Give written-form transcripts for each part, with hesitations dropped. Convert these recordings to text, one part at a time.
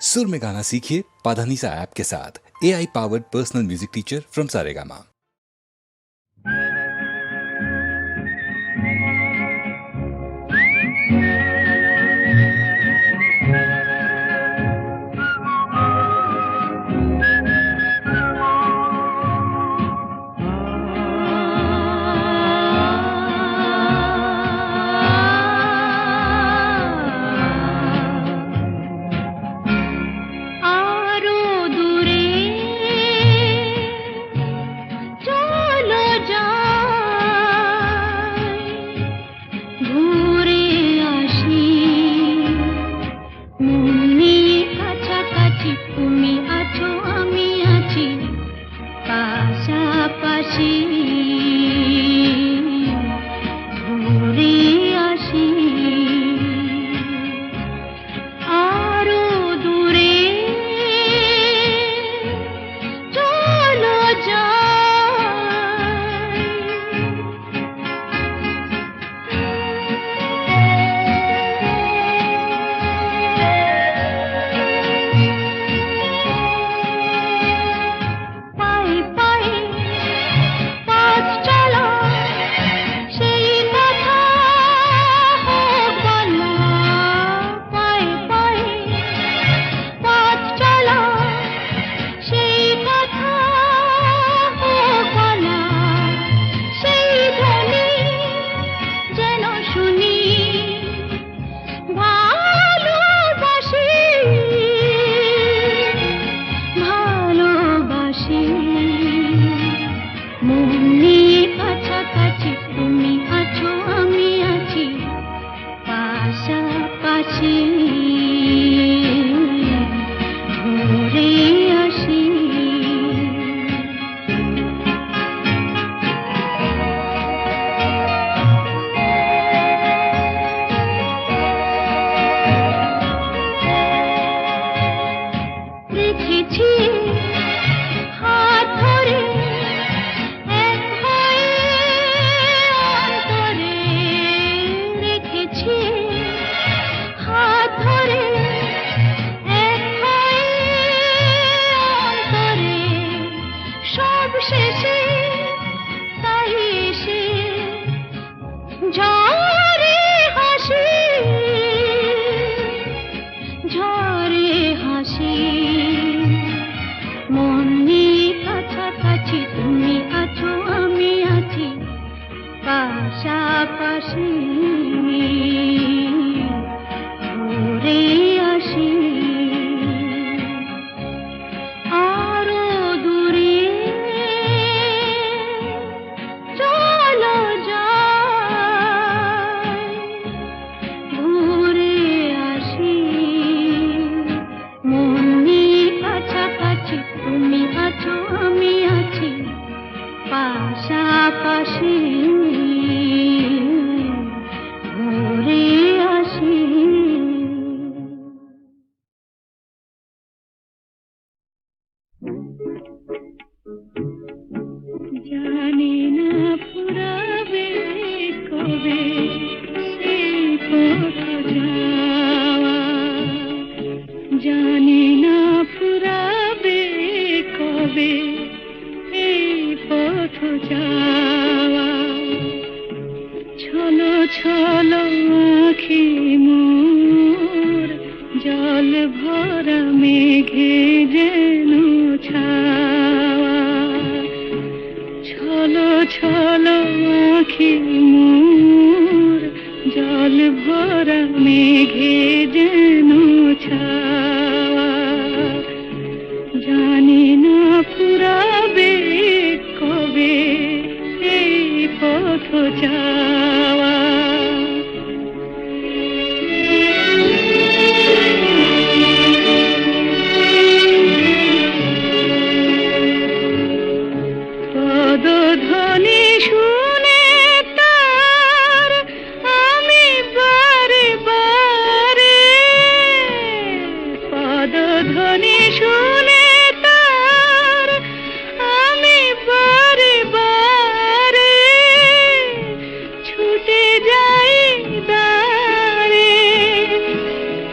सुर में गाना सीखिए पाधानीसा ऐप के साथ। AI powered personal music teacher from Saregama.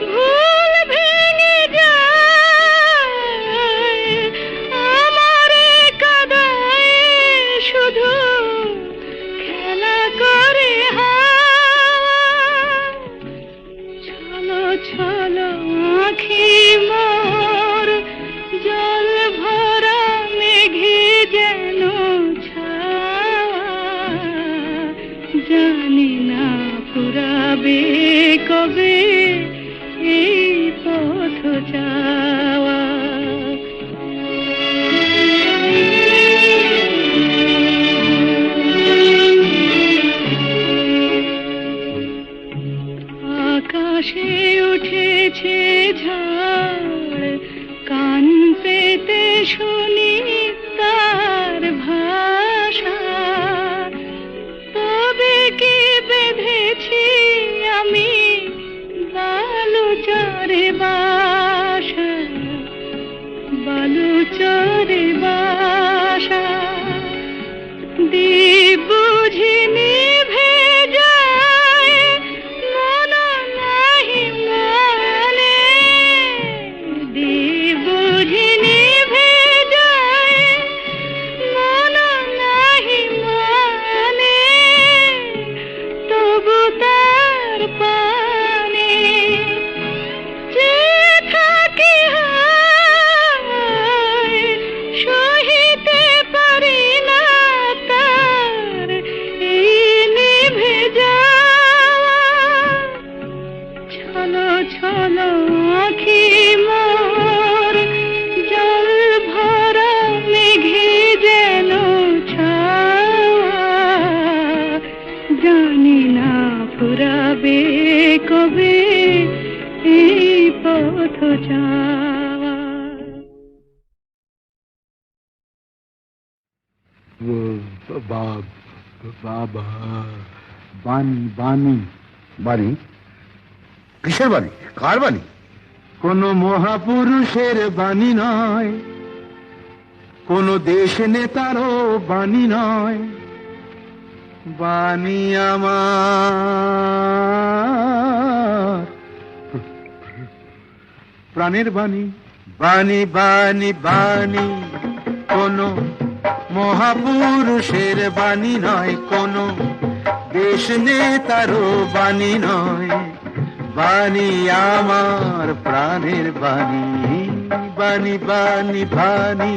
ভুল ভেঙে যায়। বাবা, বাণী বাণী বাণী? কিসের বাণী? কার বাণী? কোন মহাপুরুষের বাণী নয়, কোন দেশ নেতারও বাণী নয়, বাণী আমার প্রাণের বাণী। বাণী বাণী বাণী কোন মহাপুরুষের বাণী নয়, কোন দেশ নেতারও বাণী নয়, বাণী আমার প্রাণের বাণী। বাণী বাণী বাণী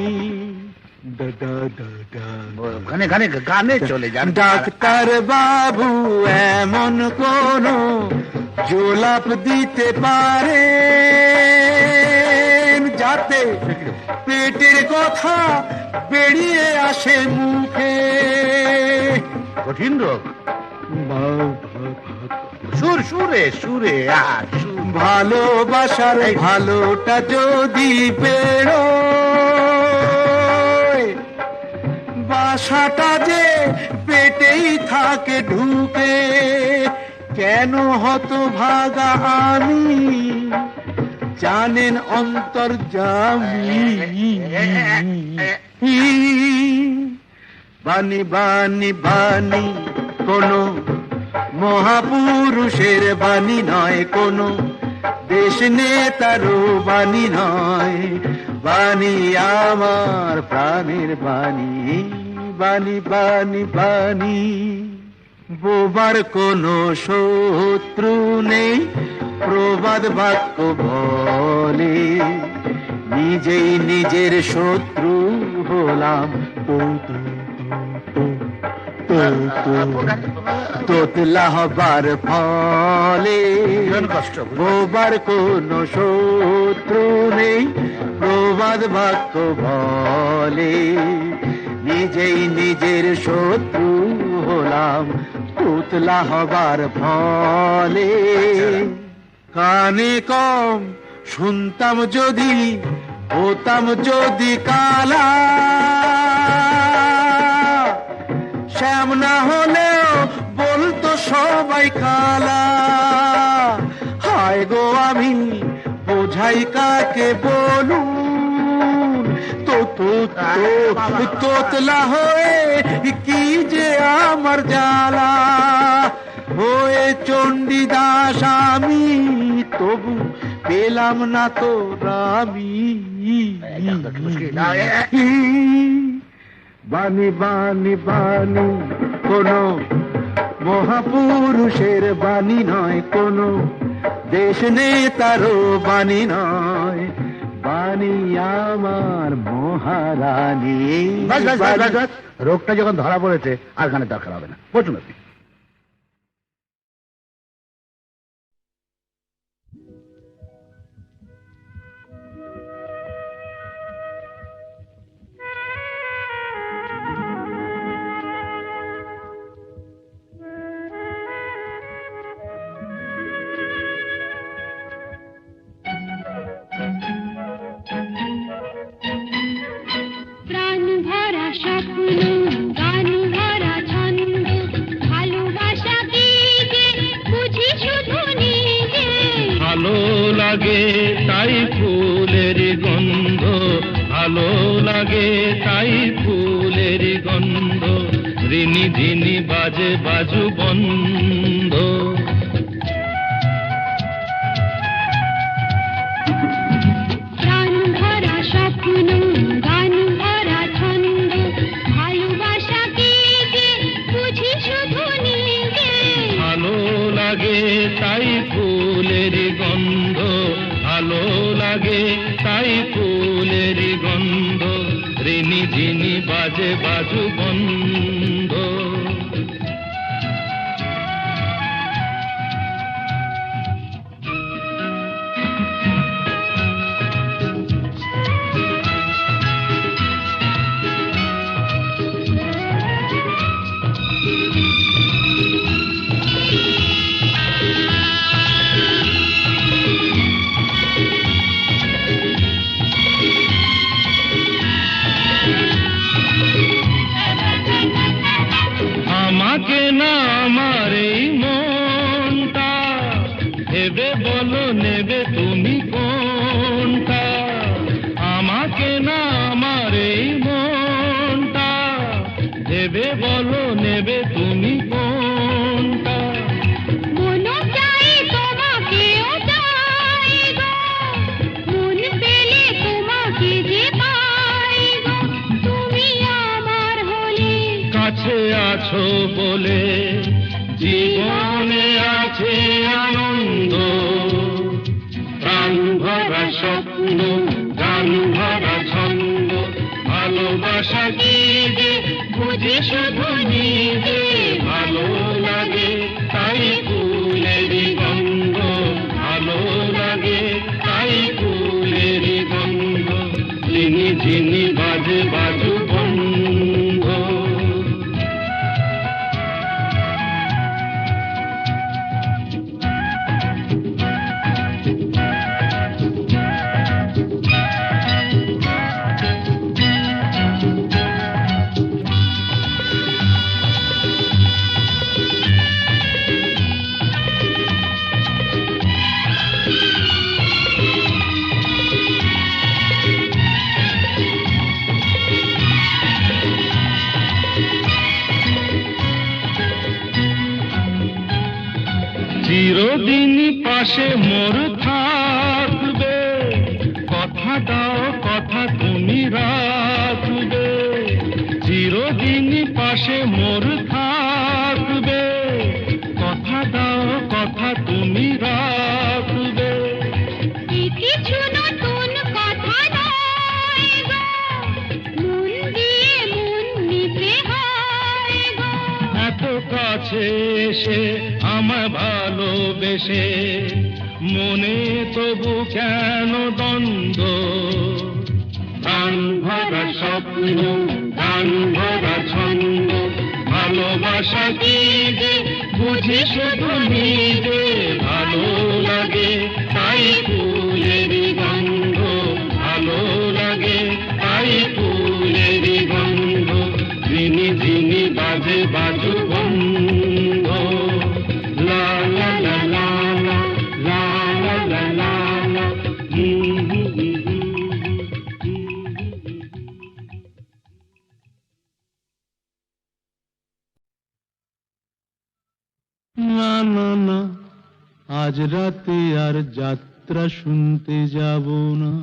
গানে গানে গানে চলে যান। ডাক্তার বাবু এমন কোন জোলাপ দিতে পারে যাতে পেটের কথা বেরিয়ে আসে মুখে। কঠিন রোগ। সুর সুরে সুরে আর ভালোবাসার ভালোটা যদি বেরোয়, বাসাটা যে পেটেই থাকে ঢুকে, কেন হতভাগা আমি জানেন অন্তর্যামী। বাণী বাণী বাণী কোন মহাপুরুষের বাণী নয়, কোন দেশ নেতারও বাণী নয়, বাণী আমার প্রাণের বাণী। বাণী বাণী বাণী বোবার কোনো শত্রু নেই, প্রবাদ বাক্য বলে, নিজেই নিজের শত্রু হলাম। তোতলা হবার ফলে কষ্ট। বোবার কোনো শত্রু নেই, প্রবাদ বাক্য বলে, নিজেই নিজের শত্রু হলাম তোতলা হবার ফলে। কানে কম শুনতাম যদি, হতাম যদি কালা, শ্যাম না হলেও বলতো সবাই কালা। হায় গো আমি বোঝাই কাকে বলুন, তোতলা হয়ে কি যে আমার জ্বালা। হয়ে চণ্ডীদাস আমি তবু পেলাম না তো রামি। বাণী বাণী বাণী কোন মহাপুরুষের বাণী নয়, কোন দেশ নেতারও বাণী নয়, বাণী আমার মহারানী। রোগটা যখন ধরা পড়েছে আর গানের দরকার হবে না, বলুন আপনি। প্রাণ ভরা স্বপ্ন, গান ভরা ছন্দ, ভালোবাসা কি যে বুঝি শুধু নিজে। ভালো লাগে তাই ফুলের গন্ধ, ভালো লাগে তাই ফুলের গন্ধ, রিনি ঝিনি বাজে বাজু বন্ধ। প্রাণ ভরা স্বপ্ন, গান ভরা ছন্দ, ভালোবাসা কি যে বুঝি শুধু নিজে। ভালো লাগে তাই ফুলের গন্ধ, ভালো লাগে তাই ফুলের গন্ধ, রিনি ঝিনি বাজে বাজু বন্ধ। আছো বলে জীবনে আছে আনন্দ, প্রাণ ভরা স্বপ্ন, গান ভরা ছন্দ, ভালোবাসা কি যে বুঝি শুধু নিজে, ভালো লাগে তাই ফুলেরই গন্ধ, ভালো লাগে তাই ফুলেরই গন্ধ, যিনি যিনি বাজে বাজু বন্ধ। চিরদিন পাশে মোর থাকবে, কথা দাও কথা তুমি রাখবে, চিরদিন পাশে মোর থাকবে, কথা দাও কথা তুমি রাখবে। কিছু নতুন কথা নয় গো, মন দিয়ে মন নিতে হয় গো। এত কাছে এসে আমায় ভালোবেসে মনে তবু কেন দ্বন্দ্ব, গান ভরা স্বপ্ন, গান ভরা ছন্দ, ভালোবাসা কি যে বুঝি শুধু নিজে, ভালো লাগে তাই ফুলেরই গন্ধ, ভালো লাগে তাই ফুলেরই গন্ধ, যিনি যিনি বাজে বাজু বন্ধ। লা লা লা লা লা লা লা লা লা। না না না, আজ রাতে আর যাত্রা শুনতে যাব না।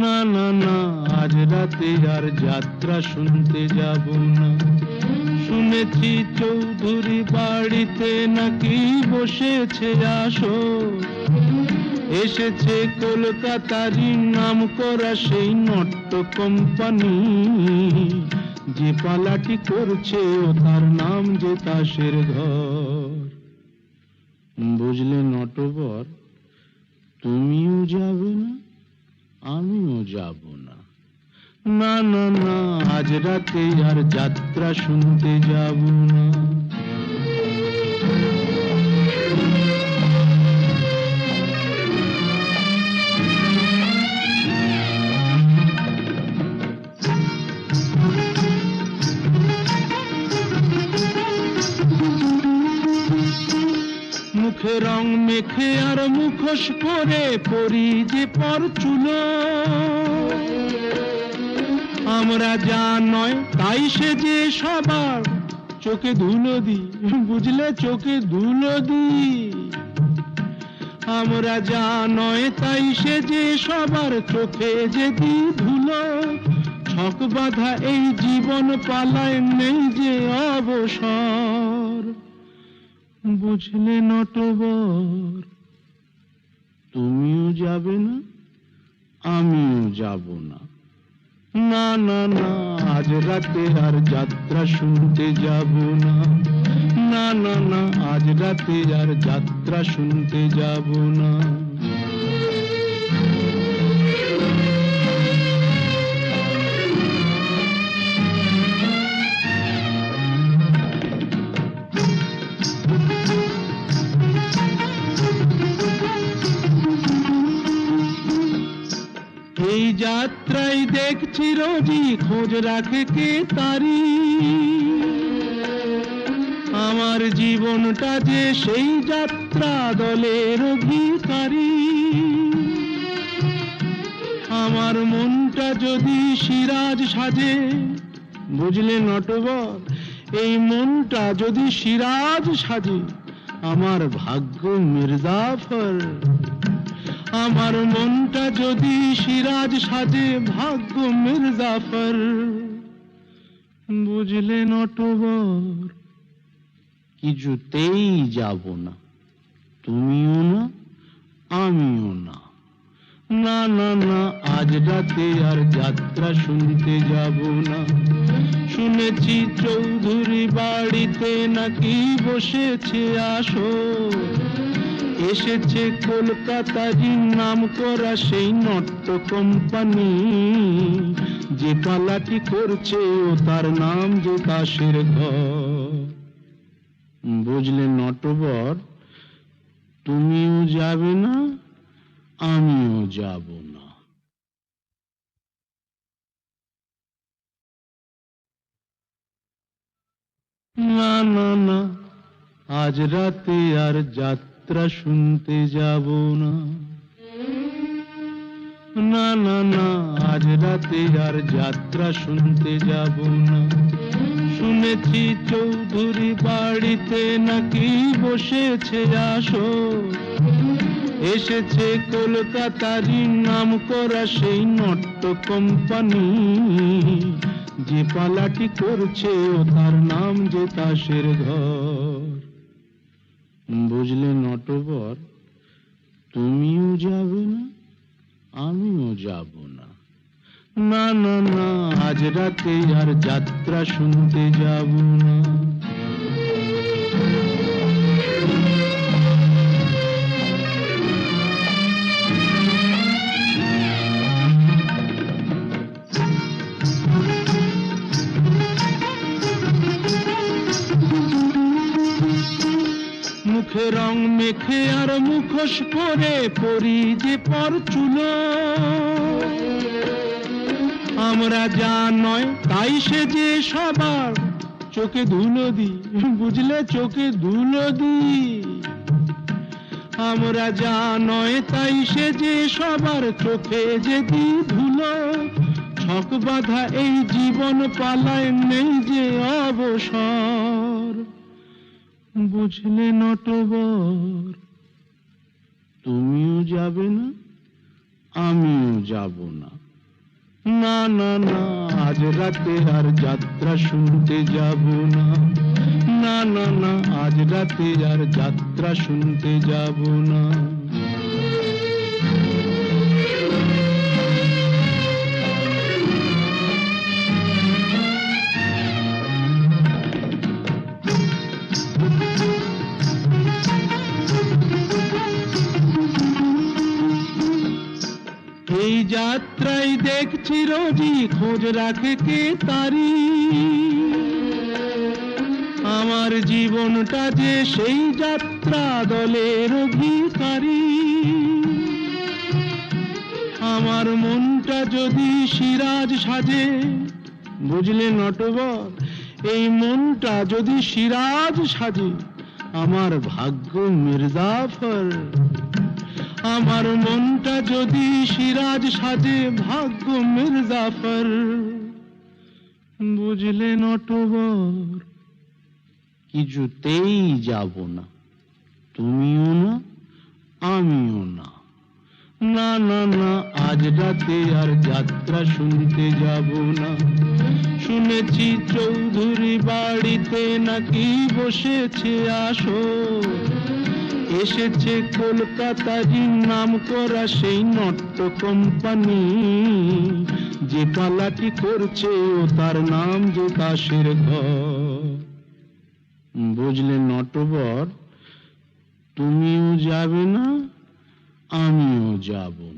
না না না, আজ রাতে আর যাত্রা শুনতে যাব না। শুনেছি চৌধুরী বাড়িতে নাকি বসেছে আসর, এসেছে কলকাতারই নাম করা সেই নট্য কোম্পানি, যে পালাটি করছে ও তার নাম যে তাসের ঘর। বুঝলে নটবর, তুমিও যাবে না আমিও যাব না। না না না, আজ রাতে আর যাত্রা শুনতে যাব না। মুখে রং মেখে আর মুখোশ পরে পরি যে পরচুলো, আমরা যা নয় তাই সে যে সবার চোখে ধুলো দি, বুঝলে চোখে ধুলো দি। আমরা যা নয় তাই সে যে সবার চোখে যে দি ধুলো, ছক বাঁধা এই জীবন পালায় নেই যে অবসর। বুঝলে নটবর, তুমিও যাবে না আমিও যাব না। না না না, আজ রাতে আর যাত্রা শুনতে যাব না। না না না, আজ রাতে আর যাত্রা শুনতে যাব না। এই যাত্রায় দেখছি রোজই খোঁজ রাখে কে তারি, আমার জীবনটা যে সেই যাত্রা দলের অধিকারী। আমার মনটা যদি সিরাজ সাজে, বুঝলে নটবর, এই মনটা যদি সিরাজ সাজে, আমার ভাগ্য মির্জাফর। আমার মনটা যদি সিরাজ সাজে, ভাগ্য মির্জাফর। বুঝলে নটবর, কিছুতেই যাব না, তুমিও না আমিও না। না না না, আজ রাতে আর যাত্রা শুনতে যাব না। শুনেছি চৌধুরী বাড়িতে নাকি বসেছে আসর, এসেছে কলকাতারই নাম করা সেই নট্য কোম্পানি, যে পালাটি করছে ও তার নাম যে দাসের ঘর। বুঝলে নটবর, তুমিও যাবে না আমিও যাব না। না না না, আজ রাতে আর যাত্রা শুনতে যাব না। না না না, আজ রাতে আর যাত্রা শুনতে যাব না। শুনেছি চৌধুরী বাড়িতে নাকি বসেছে আসর, এসেছে কলকাতারই নাম করা সেই নট্য কোম্পানি, যে পালাটি করছে ও তার নাম যে দাসের ঘর। বুঝলে নটবর, তুমিও যাবে না আমিও যাব না। না না না, আজ রাতে আর যাত্রা শুনতে যাব না। মুখে রং মেখে আর মুখোশ পরে পরি যে পরচুলো, আমরা যা নয় তাই সে যে সবার চোখে ধুলো দি, বুঝলে চোখে ধুলো দি। আমরা যা নয় তাই সে যে সবার চোখে যে দি ধুলো, ছক বাঁধা এই জীবন পালায় নেই যে অবসর। বুঝলে নটবর, তুমিও যাবে না আমিও যাব না। না না না, আজ রাতে আর যাত্রা শুনতে যাব না। না না না, আজ রাতে আর যাত্রা শুনতে যাব না। এই যাত্রায় দেখছি রোজই খোঁজ রাখে কে তারি, আমার জীবনটা যে সেই যাত্রা দলের অধিকারী। আমার মনটা যদি সিরাজ সাজে, বুঝলে নটবর, এই মনটা যদি সিরাজ সাজে, আমার ভাগ্য মির্জাফর। আমার মনটা যদি সিরাজ সাজে, ভাগ্য মির্জাফর। বুঝলে নটবর, কিছুতেই যাব না, তুমিও না আমিও না। না না না, আজ রাতে আর যাত্রা শুনতে যাব না। শুনেছি চৌধুরী বাড়িতে নাকি বসেছে আসর, এসেছে কলকাতারই নাম করা সেই নট্য কোম্পানি, যে পালাটি করছে ও তার নাম যে দাসের ঘর। বুঝলে নটবর, তুমিও যাবে না আমিও যাব না।